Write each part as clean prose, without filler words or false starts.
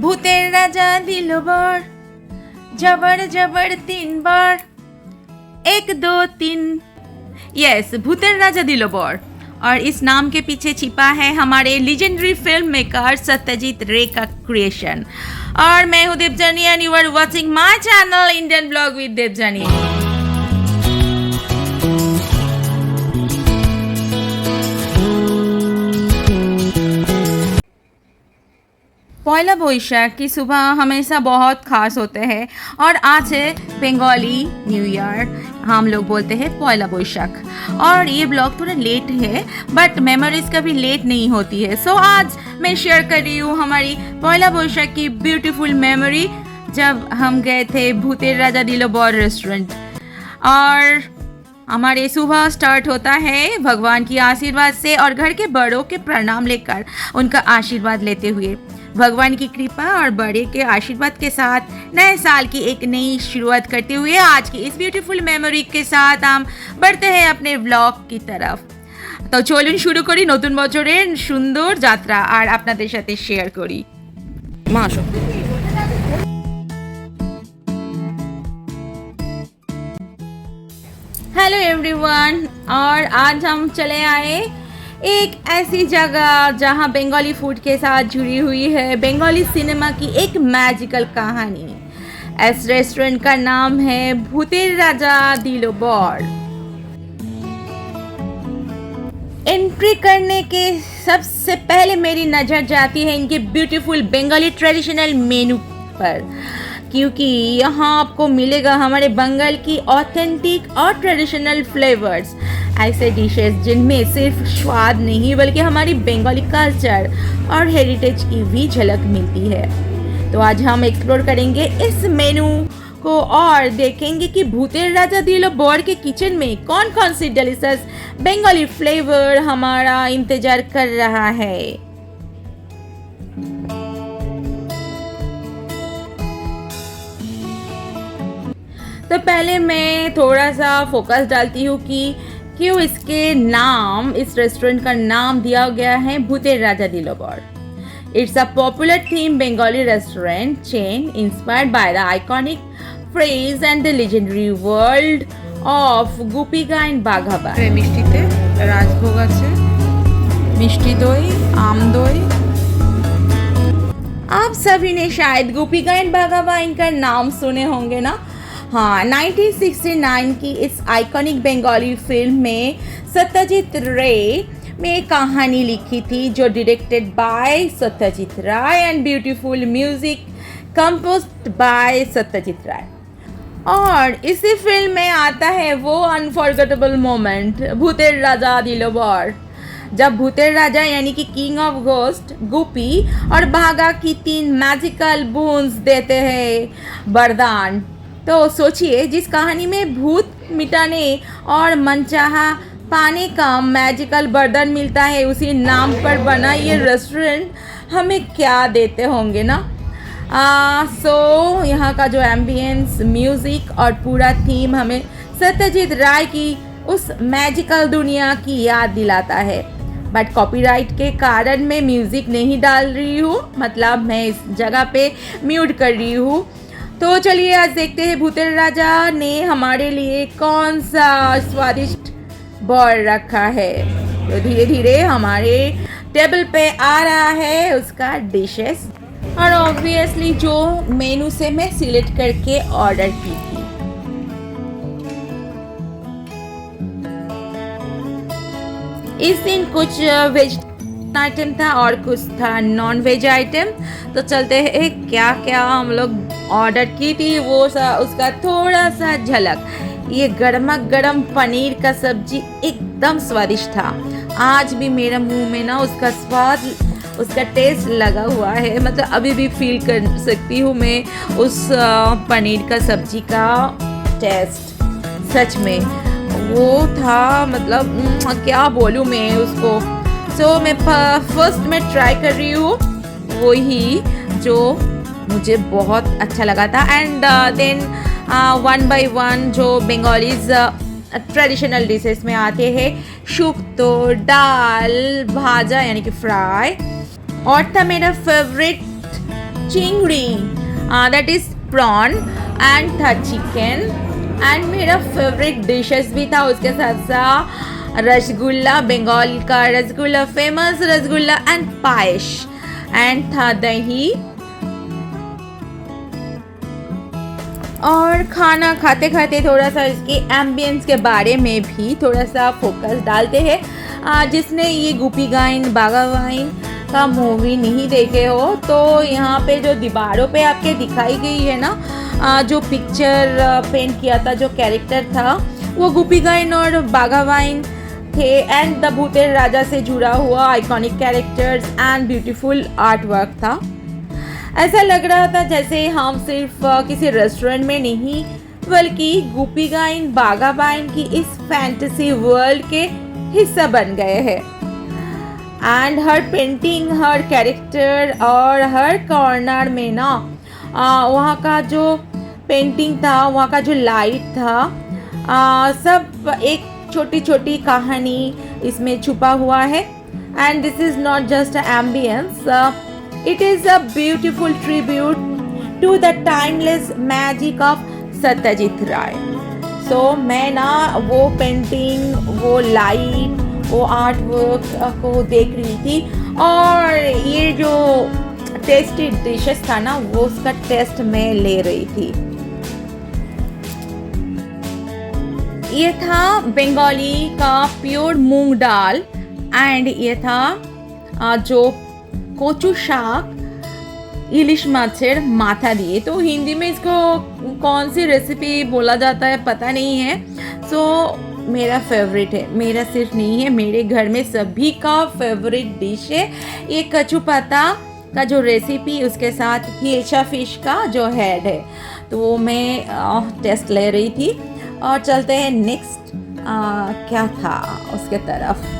भूतेर राजा दिल बर, जबर जबर 3 बार, 1 2 3। यस, भूतेर राजा दिल बर। और इस नाम के पीछे छिपा है हमारे लीजेंडरी फिल्म मेकर सत्यजीत रे का क्रिएशन। और मैं हूँ Devjani and you are watching my channel Indian blog with Devjani. पहला बोईशाख की सुबह हमेशा बहुत खास होते हैं और आज है बंगाली न्यू ईयर, हम लोग बोलते हैं पहला बोईशाख। और ये ब्लॉग थोड़ा लेट है बट मेमोरीज कभी लेट नहीं होती है। सो आज मैं शेयर कर रही हूँ हमारी पहला बोईशाख की ब्यूटीफुल मेमोरी जब हम गए थे भूतेर राजा दिल बर रेस्टोरेंट। और हमारे सुबह स्टार्ट होता है भगवान की आशीर्वाद से और घर के बड़ों के प्रणाम लेकर उनका आशीर्वाद लेते हुए। भगवान की कृपा और बड़े के आशीर्वाद के साथ नए साल की एक नई शुरुआत करते हुए आज की इस ब्यूटीफुल मेमोरी के साथ हम बढ़ते हैं अपने ब्लॉग की तरफ। तो चलুন শুরু করি নতুন বছরের সুন্দর যাত্রা আর আপনাদের সাথে শেয়ার করি। মাসো हेलो एवरीवन, और आज हम चले आए एक ऐसी जगह जहां बंगाली फूड के साथ जुड़ी हुई है बंगाली सिनेमा की एक मैजिकल कहानी। इस रेस्टोरेंट का नाम है भूतेर राजा दिल बर। एंट्री करने के सबसे पहले मेरी नज़र जाती है इनके ब्यूटीफुल बंगाली ट्रेडिशनल मेनू पर, क्योंकि यहाँ आपको मिलेगा हमारे बंगाल की ऑथेंटिक और ट्रेडिशनल फ्लेवर्स, ऐसे डिशेस जिनमें सिर्फ स्वाद नहीं बल्कि हमारी बंगाली कल्चर और हेरिटेज की भी झलक मिलती है। तो आज हम एक्सप्लोर करेंगे इस मेनू को और देखेंगे कि भूतेर राजा दिल बर के किचन में कौन कौन सी डिलीशियस बंगाली फ्लेवर हमारा इंतजार कर रहा है। तो पहले मैं थोड़ा सा फोकस डालती हूँ कि क्यों इसके नाम, इस रेस्टोरेंट का नाम दिया गया है भूतेर Raja Dilo Bor. It's a popular theme Bengali restaurant chain inspired by the iconic phrase and the legendary world of Goopy and बाघाबा। मिष्टिते राजभोग আছে, मिष्टी दई, आम दई। आप सभी ने शायद गोपीका एंड बाघाबा इनका नाम सुने होंगे ना। हाँ, 1969 की इस आइकॉनिक बंगाली फिल्म में सत्यजीत रे में कहानी लिखी थी जो directed by Satyajit Ray and beautiful music composed by Satyajit Ray. और इसी फिल्म में आता है वो अनफॉरगेटेबल मोमेंट भूतेर राजा दिल बर, जब भूतेर राजा यानी कि किंग ऑफ घोस्ट गोपी और भागा की 3 मैजिकल बूंस देते हैं वरदान। तो सोचिए, जिस कहानी में भूत मिटाने और मनचाहा पाने का मैजिकल वरदान मिलता है, उसी नाम पर बना ये रेस्टोरेंट हमें क्या देते होंगे ना। यहाँ का जो एम्बियंस, म्यूज़िक और पूरा थीम हमें सत्यजीत राय की उस मैजिकल दुनिया की याद दिलाता है। बट कॉपीराइट के कारण मैं म्यूज़िक नहीं डाल रही हूँ, मतलब मैं इस जगह पे म्यूट कर रही हूँ। तो चलिए आज देखते हैं भूतेर राजा ने हमारे लिए कौन सा स्वादिष्ट बर रखा है। तो धीरे धीरे हमारे टेबल पे आ रहा है उसका डिशेस, और ऑब्वियसली जो मेनू से मैं सिलेक्ट करके ऑर्डर की थी। इस दिन कुछ वेज आइटम था और कुछ था नॉन वेज आइटम। तो चलते हैं क्या क्या हम लोग ऑर्डर की थी वो उसका थोड़ा सा झलक। ये गर्मा गर्म पनीर का सब्जी एकदम स्वादिष्ट था। आज भी मेरे मुंह में ना उसका स्वाद, उसका टेस्ट लगा हुआ है, मतलब अभी भी फील कर सकती हूँ मैं उस पनीर का सब्जी का टेस्ट। सच में वो था, मतलब क्या बोलूँ मैं उसको। सो मैं फर्स्ट में ट्राई कर रही हूँ वही जो मुझे बहुत अच्छा लगा था। एंड देन 1 बाय 1 जो बंगालीज ट्रेडिशनल डिशेस में आते हैं, शुक्तो, दाल, भाजा यानी कि फ्राई, और था मेरा फेवरेट चिंगड़ी, दैट इज प्रॉन, एंड था चिकन, एंड मेरा फेवरेट डिशेस भी था उसके साथ साथ रसगुल्ला, बंगाल का rasgulla, famous rasgulla, and payesh, and था दही। और खाना खाते खाते थोड़ा सा इसके एम्बियंस के बारे में भी थोड़ा सा फोकस डालते हैं। जिसने ये गुपी गाइन बागा वाइन का मूवी नहीं देखे हो तो यहाँ पे जो दीवारों पे आपके दिखाई गई है ना, जो पिक्चर पेंट किया था, जो कैरेक्टर था वो गुपी गाइन और बागा वाइन थे, एंड द भूतेर राजा से जुड़ा हुआ iconic characters and beautiful art work था। ऐसा लग रहा था जैसे हम सिर्फ किसी रेस्टोरेंट में नहीं बल्कि गुपी गाइन बागा वाइन की इस फैंटेसी वर्ल्ड के हिस्सा बन गए हैं। And her painting, her character और हर कॉर्नर में ना वहाँ का जो पेंटिंग था, वहाँ का जो लाइट था, सब एक छोटी छोटी कहानी इसमें छुपा हुआ है। And this is not just ambience, it is a beautiful tribute to the timeless magic of Satyajit Ray. So मैं ना वो पेंटिंग, वो लाइट, वो आर्ट वर्क को देख रही थी और ये जो टेस्टी डिशेस था ना वो उसका टेस्ट मैं ले रही थी। ये था बंगाली का प्योर मूंग दाल, एंड ये था जो कोचू शाक इलिश माछेर माथा दिए। तो हिंदी में इसको कौन सी रेसिपी बोला जाता है पता नहीं है। सो मेरा फेवरेट है, मेरा सिर्फ नहीं है, मेरे घर में सभी का फेवरेट डिश है ये कचू पत्ता का जो रेसिपी, उसके साथ हिल्सा फिश का जो हेड है। तो मैं टेस्ट ले रही थी और चलते हैं नेक्स्ट क्या था उसके तरफ।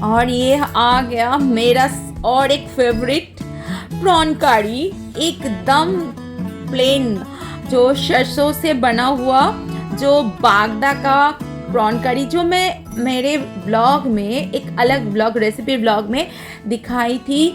और ये आ गया मेरा और एक फेवरेट प्रॉन करी, एकदम प्लेन जो सरसों से बना हुआ जो बागदा का प्रॉन करी, जो मैं मेरे ब्लॉग में एक अलग ब्लॉग रेसिपी ब्लॉग में दिखाई थी।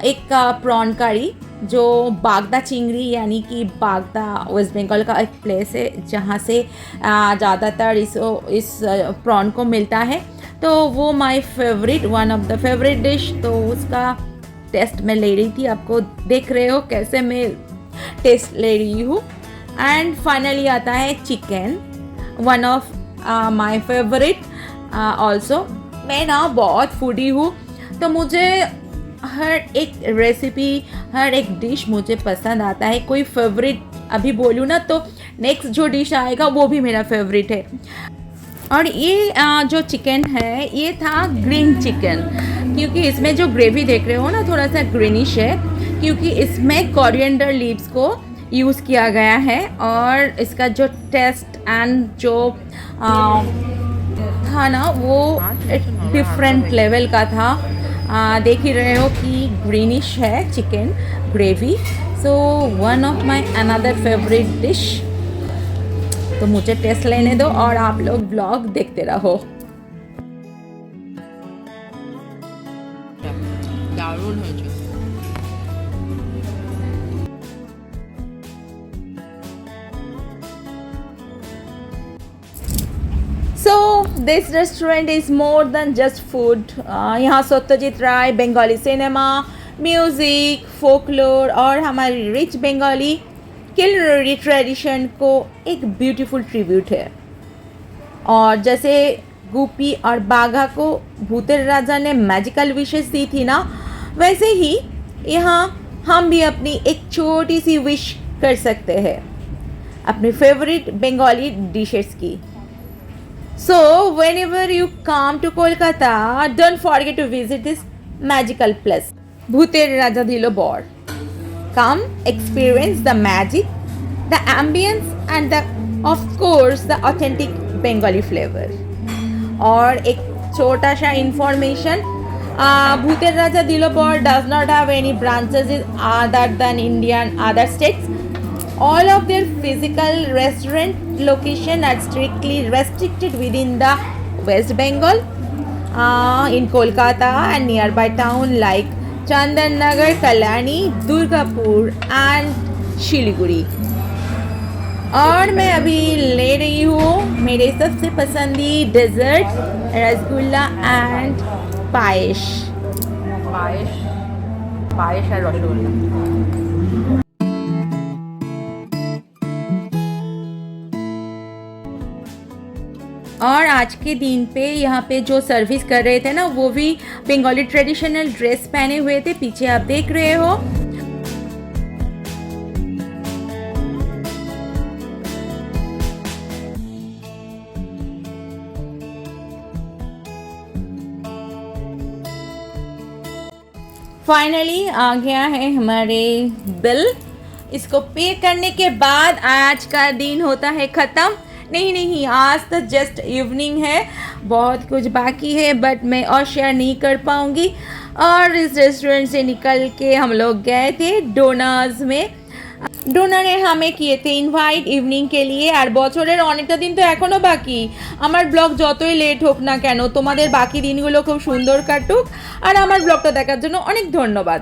एक प्रॉन करी जो बागदा चिंगड़ी यानी कि बागदा वेस्ट बंगाल का एक प्लेस है जहाँ से ज़्यादातर इस प्रॉन को मिलता है। तो वो my favourite, one of the favourite dish. तो उसका टेस्ट मैं ले रही थी, आपको देख रहे हो कैसे मैं टेस्ट ले रही हूँ। एंड फाइनली आता है chicken, one of my favourite also. मैं ना बहुत फूडी हूँ तो मुझे हर एक रेसिपी, हर एक डिश मुझे पसंद आता है। कोई फेवरेट अभी बोलूँ ना तो नेक्स्ट जो डिश आएगा वो भी मेरा फेवरेट है। और ये जो चिकन है ये था ग्रीन चिकन, क्योंकि इसमें जो ग्रेवी देख रहे हो ना थोड़ा सा ग्रीनिश है, क्योंकि इसमें कोरिएंडर लीव्स को यूज़ किया गया है। और इसका जो टेस्ट एंड जो था ना वो एक डिफरेंट लेवल का था। देख ही रहे हो कि ग्रीनिश है chicken gravy. So one of my another favourite dish. तो मुझे टेस्ट लेने दो और आप लोग ब्लॉग देखते रहो। So this restaurant is more than just food. यहाँ सत्यजीत राय, बंगाली सिनेमा, म्यूज़िक, फोकलोर और हमारी रिच बंगाली किलनरी ट्रेडिशन को एक ब्यूटीफुल ट्रिब्यूट है। और जैसे गुपी और बाघा को भूतेर राजा ने मैजिकल विशेस दी थी ना, वैसे ही यहाँ हम भी अपनी एक छोटी सी विश कर सकते हैं अपनी फेवरेट बंगाली डिशेस की। So whenever you come to Kolkata, don't forget to visit this magical place, Bhuter Raja Dilo Bor. Come experience the magic the ambience and the of course the authentic Bengali flavor. और एक छोटा सा information, भूतेर राजा दिलोपर does not have any branches in other than Indian other states. All of their physical restaurant location are strictly restricted within the West Bengal, in Kolkata and nearby town like Chandannagar, Kalyani, Durgapur and Shiliguri. और मैं अभी ले रही हूँ मेरे सबसे पसंदी desert rasgulla and पायस और रसगुल्ला। और आज के दिन पे यहाँ पे जो सर्विस कर रहे थे ना, वो भी बंगाली ट्रेडिशनल ड्रेस पहने हुए थे, पीछे आप देख रहे हो। फाइनली आ गया है हमारे बिल। इसको पे करने के बाद आज का दिन होता है ख़त्म। नहीं, आज तो जस्ट इवनिंग है, बहुत कुछ बाकी है बट मैं और शेयर नहीं कर पाऊँगी। और इस रेस्टोरेंट से निकल के हम लोग गए थे डोनार्स में। ডোনারে হামে কিয়েতে ইনভাইট ইভিনিং কে লিয়ে। আর বছরের অনেকটা দিন তো এখনও বাকি। আমার ব্লগ যতই লেট হোক না কেন, তোমাদের বাকি দিনগুলো খুব সুন্দর কাটুক। আর আমার ব্লগটা দেখার জন্য অনেক ধন্যবাদ।